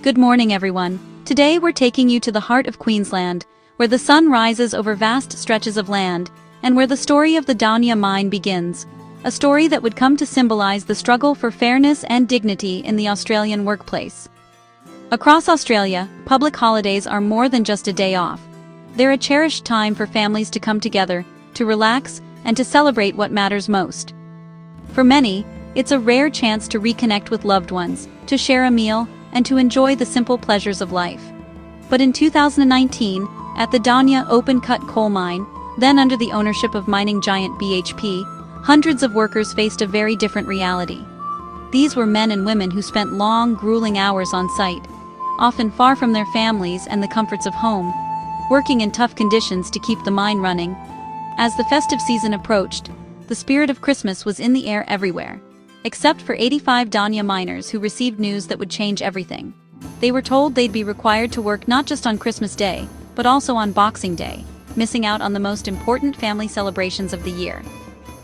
Good morning, everyone. Today we're taking you to the heart of Queensland, where the sun rises over vast stretches of land, and where the story of the Daunia mine begins. A story that would come to symbolize the struggle for fairness and dignity in the Australian workplace. Across Australia, public holidays are more than just a day off. They're a cherished time for families to come together, to relax, and to celebrate what matters most. For many, it's a rare chance to reconnect with loved ones, to share a meal, and to enjoy the simple pleasures of life. But in 2019, at the Daunia open-cut coal mine, then under the ownership of mining giant BHP, hundreds of workers faced a very different reality. These were men and women who spent long, grueling hours on site, often far from their families and the comforts of home, working in tough conditions to keep the mine running. As the festive season approached, the spirit of Christmas was in the air everywhere, except for 85 Daunia miners who received news that would change everything. They were told they'd be required to work not just on Christmas Day, but also on Boxing Day, missing out on the most important family celebrations of the year.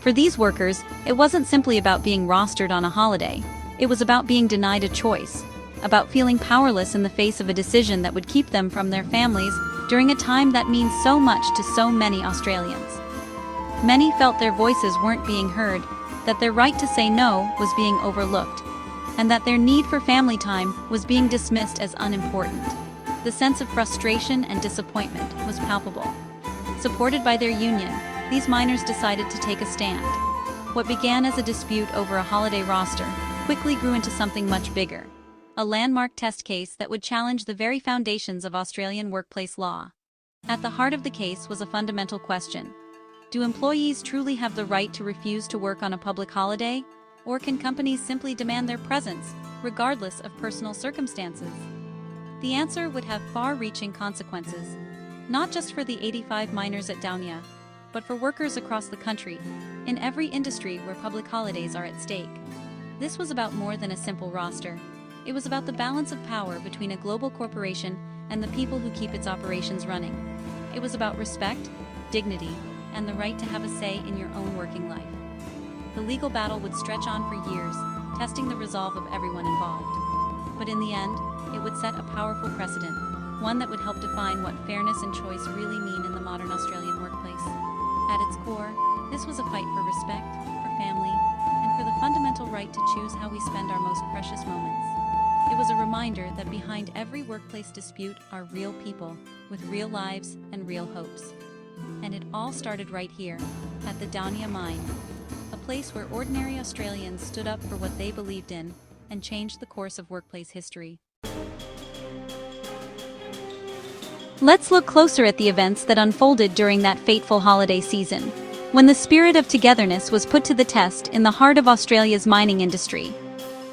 For these workers, it wasn't simply about being rostered on a holiday. It was about being denied a choice, about feeling powerless in the face of a decision that would keep them from their families during a time that means so much to so many Australians. Many felt their voices weren't being heard, that their right to say no was being overlooked, and that their need for family time was being dismissed as unimportant. The sense of frustration and disappointment was palpable. Supported by their union, these miners decided to take a stand. What began as a dispute over a holiday roster quickly grew into something much bigger, a landmark test case that would challenge the very foundations of Australian workplace law. At the heart of the case was a fundamental question. Do employees truly have the right to refuse to work on a public holiday? Or can companies simply demand their presence, regardless of personal circumstances? The answer would have far-reaching consequences, not just for the 85 miners at Daunia, but for workers across the country, in every industry where public holidays are at stake. This was about more than a simple roster. It was about the balance of power between a global corporation and the people who keep its operations running. It was about respect, dignity, and the right to have a say in your own working life. The legal battle would stretch on for years, testing the resolve of everyone involved. But in the end, it would set a powerful precedent, one that would help define what fairness and choice really mean in the modern Australian workplace. At its core, this was a fight for respect, for family, and for the fundamental right to choose how we spend our most precious moments. It was a reminder that behind every workplace dispute are real people, with real lives and real hopes. And it all started right here, at the Daunia mine, a place where ordinary Australians stood up for what they believed in and changed the course of workplace history. Let's look closer at the events that unfolded during that fateful holiday season, when the spirit of togetherness was put to the test in the heart of Australia's mining industry.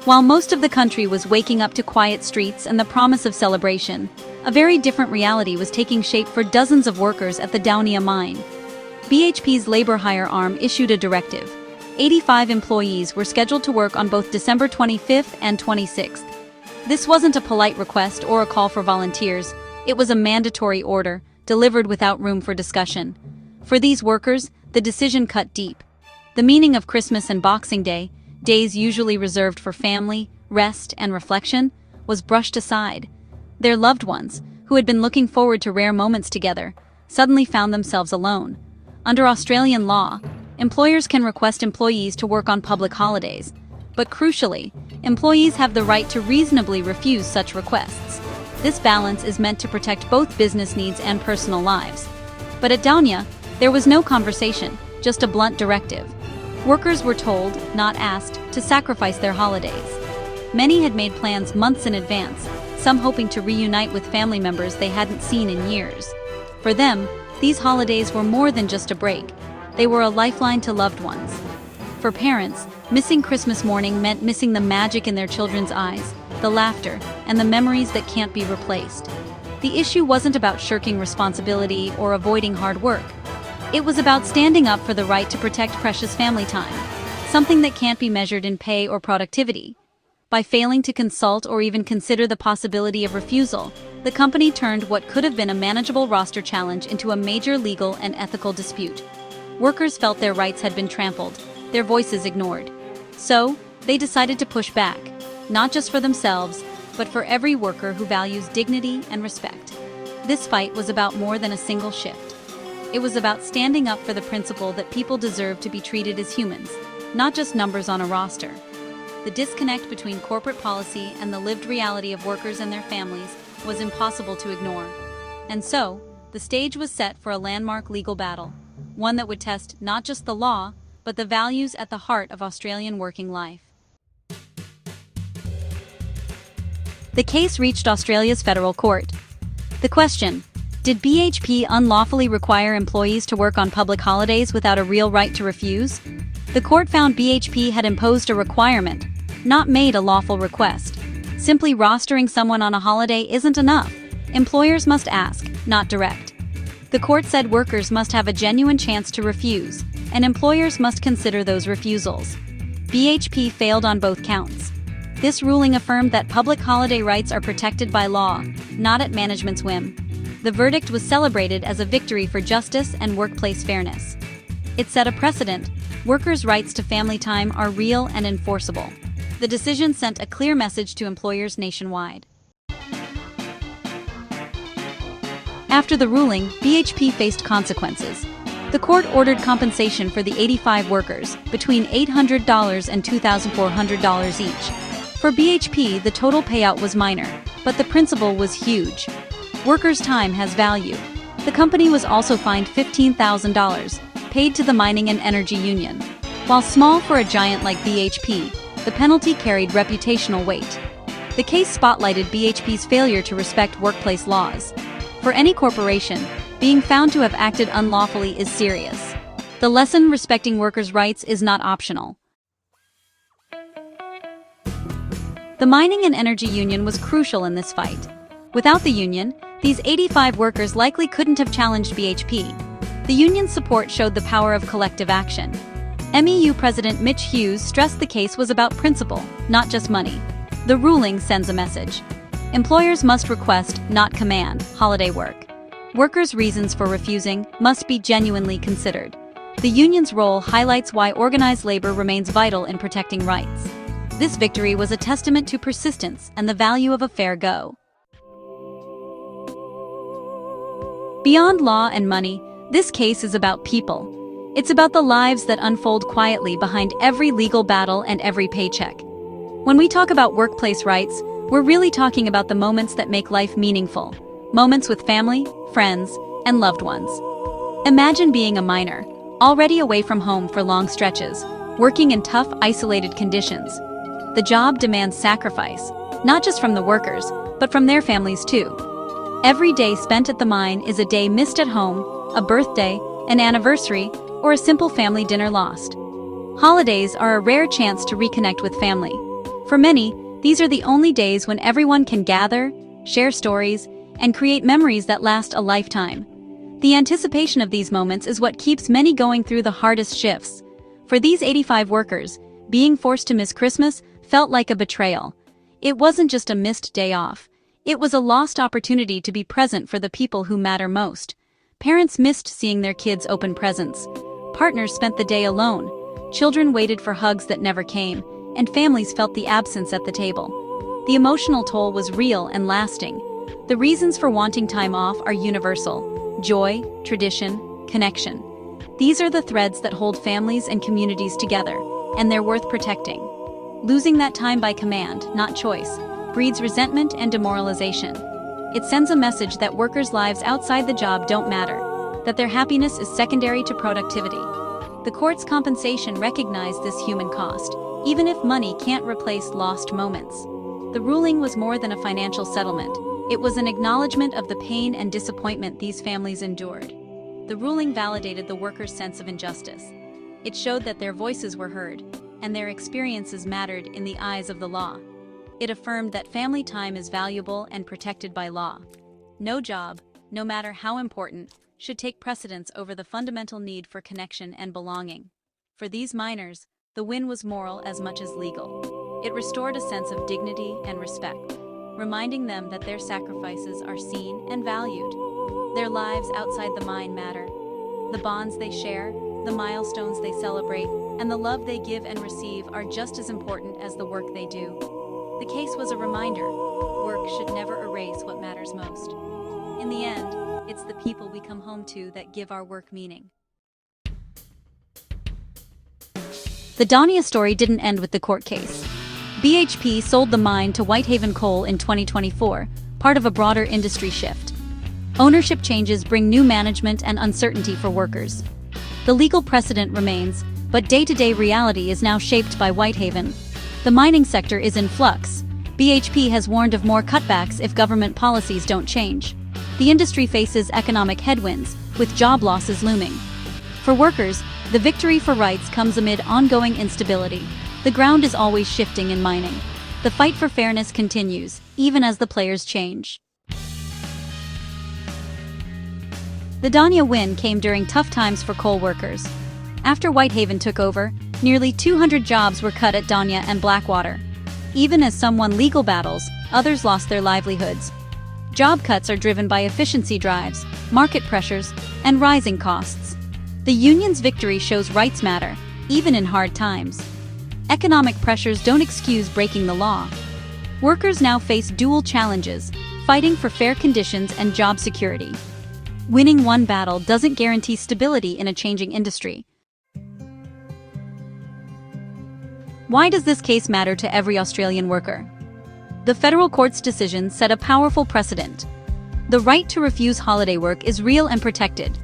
While most of the country was waking up to quiet streets and the promise of celebration, a very different reality was taking shape for dozens of workers at the Daunia mine. BHP's labor hire arm issued a directive. 85 employees were scheduled to work on both December 25th and 26th. This wasn't a polite request or a call for volunteers. It was a mandatory order, delivered without room for discussion. For these workers, the decision cut deep. The meaning of Christmas and Boxing Day, days usually reserved for family, rest, and reflection, was brushed aside. Their loved ones, who had been looking forward to rare moments together, suddenly found themselves alone. Under Australian law, employers can request employees to work on public holidays, but crucially, employees have the right to reasonably refuse such requests. This balance is meant to protect both business needs and personal lives. But at Daunia, there was no conversation, just a blunt directive. Workers were told, not asked, to sacrifice their holidays. Many had made plans months in advance, some hoping to reunite with family members they hadn't seen in years. For them, these holidays were more than just a break. They were a lifeline to loved ones. For parents, missing Christmas morning meant missing the magic in their children's eyes, the laughter, and the memories that can't be replaced. The issue wasn't about shirking responsibility or avoiding hard work. It was about standing up for the right to protect precious family time, something that can't be measured in pay or productivity. By failing to consult or even consider the possibility of refusal, the company turned what could have been a manageable roster challenge into a major legal and ethical dispute. Workers felt their rights had been trampled, their voices ignored. So, they decided to push back, not just for themselves, but for every worker who values dignity and respect. This fight was about more than a single shift. It was about standing up for the principle that people deserve to be treated as humans, not just numbers on a roster. The disconnect between corporate policy and the lived reality of workers and their families was impossible to ignore. And so, the stage was set for a landmark legal battle, one that would test not just the law, but the values at the heart of Australian working life. The case reached Australia's federal court. The question: did BHP unlawfully require employees to work on public holidays without a real right to refuse? The court found BHP had imposed a requirement, not made a lawful request. Simply rostering someone on a holiday isn't enough. Employers must ask, not direct. The court said workers must have a genuine chance to refuse, and employers must consider those refusals. BHP failed on both counts. This ruling affirmed that public holiday rights are protected by law, not at management's whim. The verdict was celebrated as a victory for justice and workplace fairness. It set a precedent: workers' rights to family time are real and enforceable. The decision sent a clear message to employers nationwide. After the ruling, BHP faced consequences. The court ordered compensation for the 85 workers, between $800 and $2,400 each. For BHP, the total payout was minor, but the principle was huge. Workers' time has value. The company was also fined $15,000, paid to the Mining and Energy Union. While small for a giant like BHP, the penalty carried reputational weight. The case spotlighted BHP's failure to respect workplace laws. For any corporation, being found to have acted unlawfully is serious. The lesson: respecting workers' rights is not optional. The Mining and Energy Union was crucial in this fight. Without the union, these 85 workers likely couldn't have challenged BHP. The union's support showed the power of collective action. MEU President Mitch Hughes stressed the case was about principle, not just money. The ruling sends a message. Employers must request, not command, holiday work. Workers' reasons for refusing must be genuinely considered. The union's role highlights why organized labor remains vital in protecting rights. This victory was a testament to persistence and the value of a fair go. Beyond law and money, this case is about people. It's about the lives that unfold quietly behind every legal battle and every paycheck. When we talk about workplace rights, we're really talking about the moments that make life meaningful. Moments with family, friends, and loved ones. Imagine being a miner, already away from home for long stretches, working in tough, isolated conditions. The job demands sacrifice, not just from the workers, but from their families too. Every day spent at the mine is a day missed at home, a birthday, an anniversary, or a simple family dinner lost. Holidays are a rare chance to reconnect with family. For many, these are the only days when everyone can gather, share stories, and create memories that last a lifetime. The anticipation of these moments is what keeps many going through the hardest shifts. For these 85 workers, being forced to miss Christmas felt like a betrayal. It wasn't just a missed day off. It was a lost opportunity to be present for the people who matter most. Parents missed seeing their kids open presents. Partners spent the day alone. Children waited for hugs that never came, and families felt the absence at the table. The emotional toll was real and lasting. The reasons for wanting time off are universal: joy, tradition, connection. These are the threads that hold families and communities together, and they're worth protecting. Losing that time by command, not choice, breeds resentment and demoralization. It sends a message that workers' lives outside the job don't matter, that their happiness is secondary to productivity. The court's compensation recognized this human cost, even if money can't replace lost moments. The ruling was more than a financial settlement. It was an acknowledgement of the pain and disappointment these families endured. The ruling validated the workers' sense of injustice. It showed that their voices were heard, and their experiences mattered in the eyes of the law. It affirmed that family time is valuable and protected by law. No job, no matter how important, should take precedence over the fundamental need for connection and belonging. For these miners, the win was moral as much as legal. It restored a sense of dignity and respect, reminding them that their sacrifices are seen and valued. Their lives outside the mine matter. The bonds they share, the milestones they celebrate, and the love they give and receive are just as important as the work they do. The case was a reminder: work should never erase what matters most. In the end, it's the people we come home to that give our work meaning. The Dania story didn't end with the court case. BHP sold the mine to Whitehaven Coal in 2024, part of a broader industry shift. Ownership changes bring new management and uncertainty for workers. The legal precedent remains, but day-to-day reality is now shaped by Whitehaven. The mining sector is in flux. BHP has warned of more cutbacks if government policies don't change. The industry faces economic headwinds, with job losses looming. For workers, the victory for rights comes amid ongoing instability. The ground is always shifting in mining. The fight for fairness continues, even as the players change. The Dania win came during tough times for coal workers. After Whitehaven took over, nearly 200 jobs were cut at Dania and Blackwater. Even as some won legal battles, others lost their livelihoods. Job cuts are driven by efficiency drives, market pressures, and rising costs. The union's victory shows rights matter, even in hard times. Economic pressures don't excuse breaking the law. Workers now face dual challenges: fighting for fair conditions and job security. Winning one battle doesn't guarantee stability in a changing industry. Why does this case matter to every Australian worker? The federal court's decision set a powerful precedent. The right to refuse holiday work is real and protected.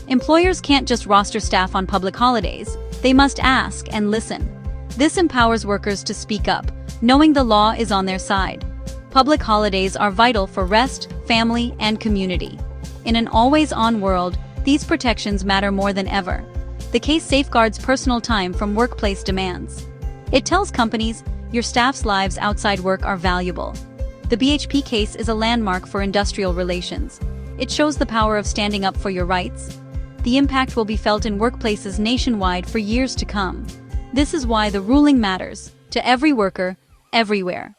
Employers can't just roster staff on public holidays, they must ask and listen. This empowers workers to speak up, knowing the law is on their side. Public holidays are vital for rest, family, and community. In an always-on world, these protections matter more than ever. The case safeguards personal time from workplace demands. It tells companies, your staff's lives outside work are valuable. The BHP case is a landmark for industrial relations. It shows the power of standing up for your rights. The impact will be felt in workplaces nationwide for years to come. This is why the ruling matters to every worker, everywhere.